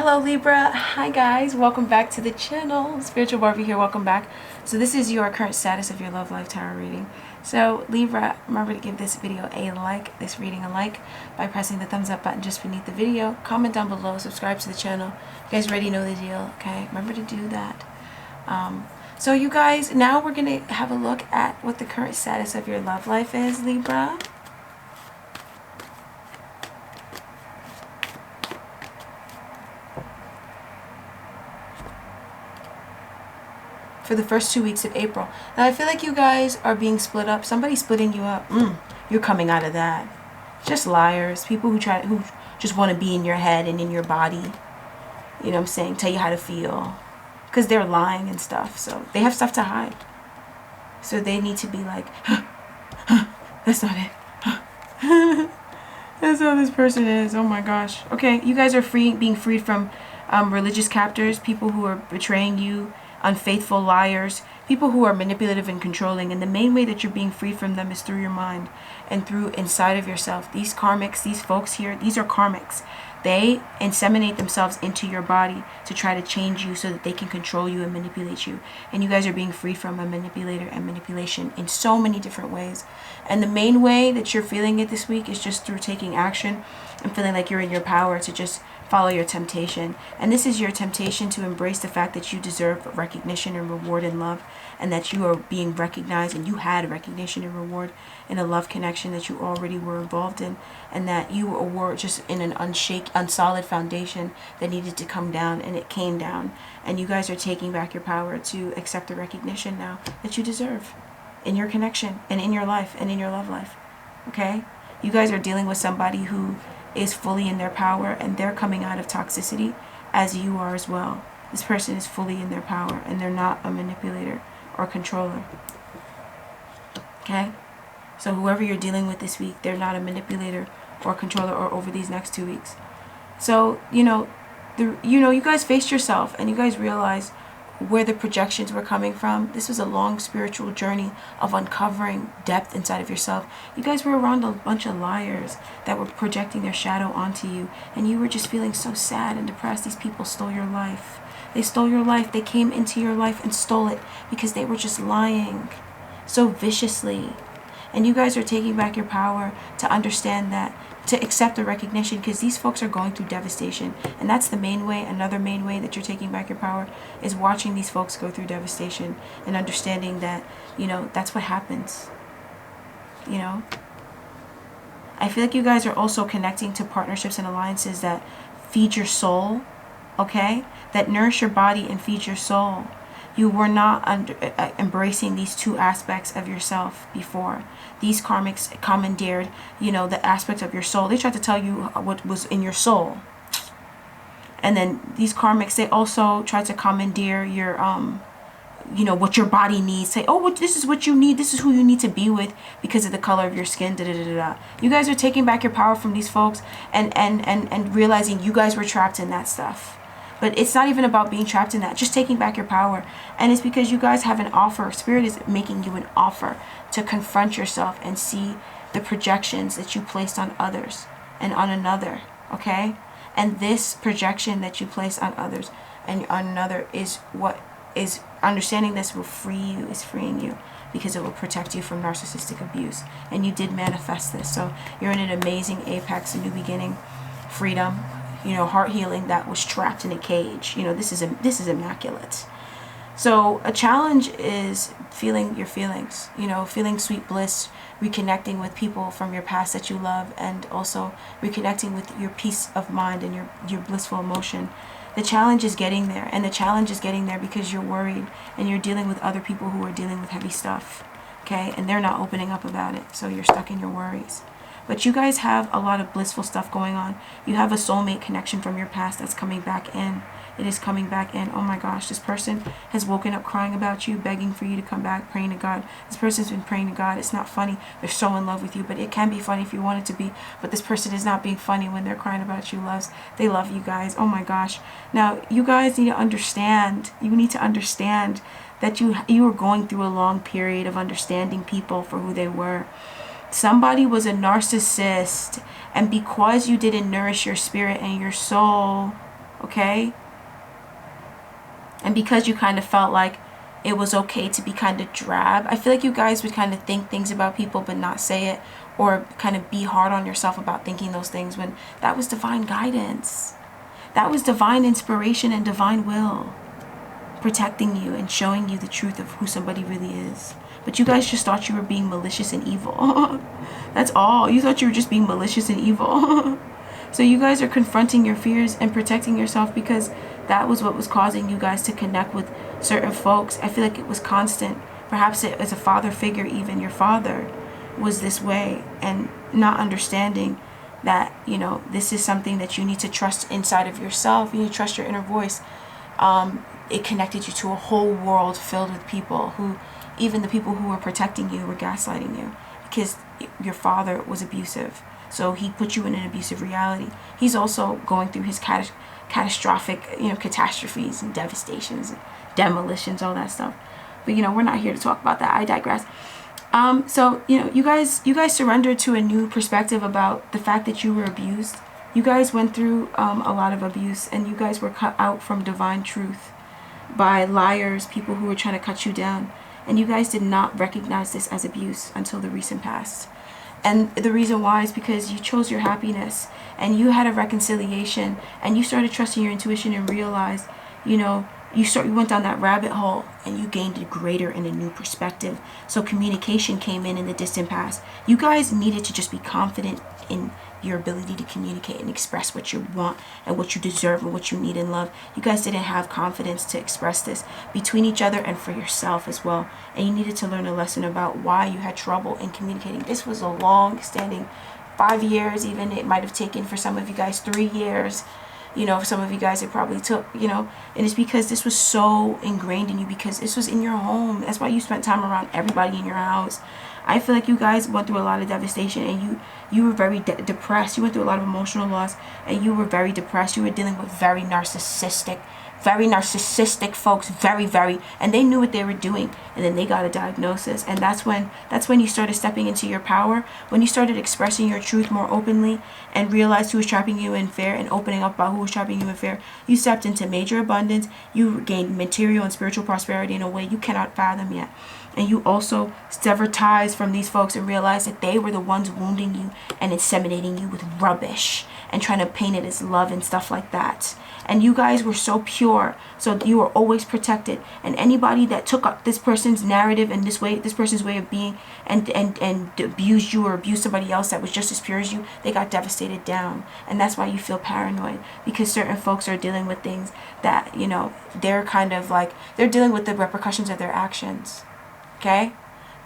Hello Libra. Hi guys, welcome back to the channel. Spiritual Barbie here, welcome back. So this is your current status of your love life tarot reading. So Libra, remember to give this video a like, this reading a like, by pressing the thumbs up button just beneath the video. Comment down below, subscribe to the channel. You guys already know the deal, okay? Remember to do that. So you guys, now we're going to have a look at what the current status of your love life is, Libra. For the first 2 weeks of April. Now I feel like you guys are being split up. Somebody's splitting you up. You're coming out of that. Just liars. People who just want to be in your head and in your body. You know what I'm saying? Tell you how to feel. Because they're lying and stuff. So they have stuff to hide. So they need to be like, that's not it. That's how this person is. Oh my gosh. Okay, you guys are being freed from religious captors, people who are betraying you, unfaithful liars, people who are manipulative and controlling. And the main way that you're being freed from them is through your mind and through inside of yourself. These karmics, these folks here, these are karmics. They inseminate themselves into your body to try to change you so that they can control you and manipulate you. And you guys are being freed from a manipulator and manipulation in so many different ways. And the main way that you're feeling it this week is just through taking action and feeling like you're in your power to just follow your temptation. And this is your temptation to embrace the fact that you deserve recognition and reward and love, and that you are being recognized, and you had recognition and reward in a love connection that you already were involved in, and that you were just in an unsolid foundation that needed to come down, and it came down. And you guys are taking back your power to accept the recognition now that you deserve in your connection and in your life and in your love life. Okay? You guys are dealing with somebody who is fully in their power, and they're coming out of toxicity as you are as well. This person is fully in their power, and they're not a manipulator or controller. Okay? So whoever you're dealing with this week, they're not a manipulator or controller or over these next 2 weeks. So, you guys faced yourself, and you guys realized where the projections were coming from. This was a long spiritual journey of uncovering depth inside of yourself. You guys were around a bunch of liars that were projecting their shadow onto you, and you were just feeling so sad and depressed. These people stole your life. They stole your life. They came into your life and stole it because they were just lying so viciously. And you guys are taking back your power to understand that, to accept the recognition, because these folks are going through devastation. And that's the main way. Another main way that you're taking back your power is watching these folks go through devastation and understanding that, that's what happens. I feel like you guys are also connecting to partnerships and alliances that feed your soul, okay? That nourish your body and feed your soul. You were not embracing these two aspects of yourself before. These karmics commandeered, the aspect of your soul. They tried to tell you what was in your soul. And then these karmics, they also tried to commandeer your, what your body needs. Say, oh, this is what you need. This is who you need to be with because of the color of your skin. Da, da, da, da, da. You guys are taking back your power from these folks and realizing you guys were trapped in that stuff. But it's not even about being trapped in that. Just taking back your power. And it's because you guys have an offer. Spirit is making you an offer to confront yourself and see the projections that you placed on others and on another. Okay? And this projection that you place on others and on another is what is understanding this will free you, is freeing you, because it will protect you from narcissistic abuse. And you did manifest this. So you're in an amazing apex, a new beginning, freedom. Heart healing that was trapped in a cage. This is immaculate. So a challenge is feeling your feelings, feeling sweet bliss, reconnecting with people from your past that you love, and also reconnecting with your peace of mind and your blissful emotion. The challenge is getting there, and the challenge is getting there because you're worried and you're dealing with other people who are dealing with heavy stuff, okay? And they're not opening up about it, so you're stuck in your worries. But you guys have a lot of blissful stuff going on. You have a soulmate connection from your past that's coming back in. It is coming back in. Oh my gosh, this person has woken up crying about you, begging for you to come back, praying to God. This person's been praying to God. It's not funny. They're so in love with you, but it can be funny if you want it to be. But this person is not being funny when they're crying about you. They love you guys. Oh my gosh. Now, you guys need to understand. You need to understand that you were going through a long period of understanding people for who they were. Somebody was a narcissist, and because you didn't nourish your spirit and your soul, okay? And because you kind of felt like it was okay to be kind of drab, I feel like you guys would kind of think things about people but not say it, or kind of be hard on yourself about thinking those things, when that was divine guidance. That was divine inspiration and divine will protecting you and showing you the truth of who somebody really is. But you guys just thought you were being malicious and evil. That's all. You thought you were just being malicious and evil. So you guys are confronting your fears and protecting yourself, because that was what was causing you guys to connect with certain folks. I feel like it was constant. Perhaps it was a father figure, even your father was this way, and not understanding that, you know, this is something that you need to trust inside of yourself. You need to trust your inner voice. It connected you to a whole world filled with people who, even the people who were protecting you, were gaslighting you, because your father was abusive. So he put you in an abusive reality. He's also going through his catastrophic, you know, catastrophes and devastations and demolitions, all that stuff. But, you know, we're not here to talk about that. I digress. So, you know, you guys surrendered to a new perspective about the fact that you were abused. You guys went through a lot of abuse, and you guys were cut out from divine truth by liars, people who were trying to cut you down. And you guys did not recognize this as abuse until the recent past. And the reason why is because you chose your happiness, and you had a reconciliation, and you started trusting your intuition and realized, you know, you went down that rabbit hole, and you gained a greater and a new perspective. So communication came in the distant past. You guys needed to just be confident in your ability to communicate and express what you want and what you deserve and what you need in love. You guys didn't have confidence to express this between each other and for yourself as well. And you needed to learn a lesson about why you had trouble in communicating. This was a long-standing 5 years, even it might have taken for some of you guys 3 years. You know, for some of you guys it probably took, you know, and it's because this was so ingrained in you, because this was in your home. That's why you spent time around everybody in your house. I feel like you guys went through a lot of devastation, and you were very depressed. You went through a lot of emotional loss, and you were very depressed. You were dealing with very narcissistic folks, very, and they knew what they were doing, and then they got a diagnosis. And that's when you started stepping into your power, when you started expressing your truth more openly and realized who was trapping you in fear, and opening up about who was trapping you in fear. You stepped into major abundance. You gained material and spiritual prosperity in a way you cannot fathom yet. And you also severed ties from these folks and realized that they were the ones wounding you and inseminating you with rubbish and trying to paint it as love and stuff like that. And you guys were so pure, so you were always protected. And anybody that took up this person's narrative and this person's way of being, and abused you or abused somebody else that was just as pure as you, they got devastated down. And that's why you feel paranoid, because certain folks are dealing with things that, you know, they're kind of like, they're dealing with the repercussions of their actions. Okay?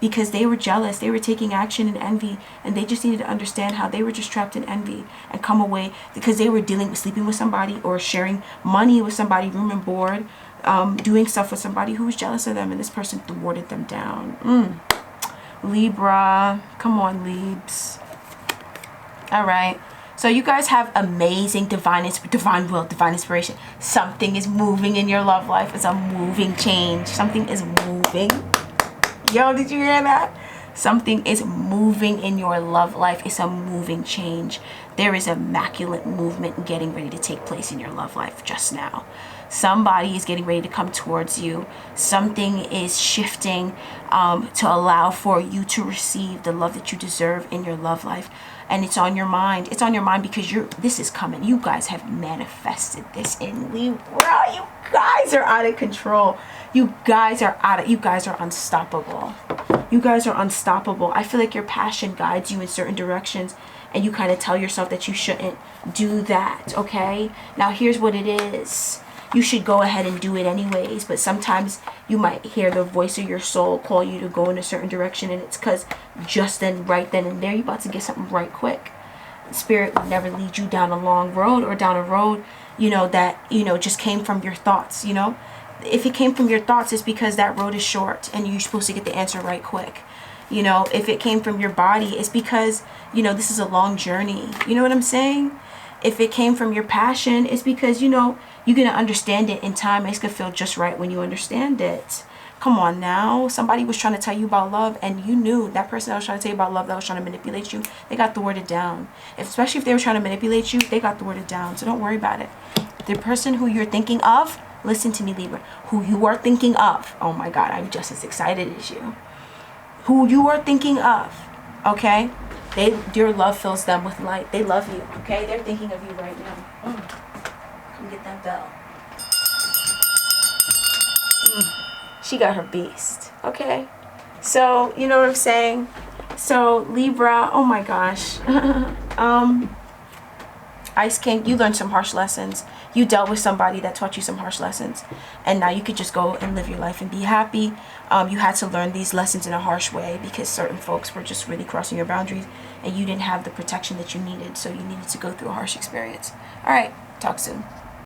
Because they were jealous, they were taking action in envy, and they just needed to understand how they were just trapped in envy and come away, because they were dealing with sleeping with somebody or sharing money with somebody, room and board, doing stuff with somebody who was jealous of them, and this person thwarted them down. Libra, come on, Libs. All right. So you guys have amazing divine will, divine inspiration. Something is moving in your love life. It's a moving change. Something is moving. Yo, did you hear that? Something is moving in your love life. It's a moving change. There is immaculate movement getting ready to take place in your love life just now. Somebody is getting ready to come towards you. Something is shifting to allow for you to receive the love that you deserve in your love life. And it's on your mind. It's on your mind because this is coming. You guys have manifested this in Libra. You guys are out of control. You guys are unstoppable. You guys are unstoppable. I feel like your passion guides you in certain directions, and you kind of tell yourself that you shouldn't do that, okay? Now here's what it is. You should go ahead and do it anyways, but sometimes you might hear the voice of your soul call you to go in a certain direction, and it's because just then, right then and there, you're about to get something right quick. Spirit would never lead you down a long road or down a road, you know, that, you know, just came from your thoughts, you know? If it came from your thoughts, it's because that road is short and you're supposed to get the answer right quick. You know, if it came from your body, it's because, you know, this is a long journey. You know what I'm saying? If it came from your passion, it's because, you know, you're going to understand it in time. It's going to feel just right when you understand it. Come on now. Somebody was trying to tell you about love, and you knew that person that was trying to tell you about love, that was trying to manipulate you, they got thwarted down. Especially if they were trying to manipulate you, they got thwarted down. So don't worry about it. The person who you're thinking of, listen to me, Libra, who you are thinking of, oh my God, I'm just as excited as you. Who you are thinking of, okay? Your love fills them with light. They love you, okay? They're thinking of you right now. Come get that bell. She got her beast, okay? So, you know what I'm saying? So, Libra, oh my gosh. Ice King, you learned some harsh lessons. You dealt with somebody that taught you some harsh lessons. And now you could just go and live your life and be happy. You had to learn these lessons in a harsh way because certain folks were just really crossing your boundaries and you didn't have the protection that you needed. So you needed to go through a harsh experience. All right, talk soon.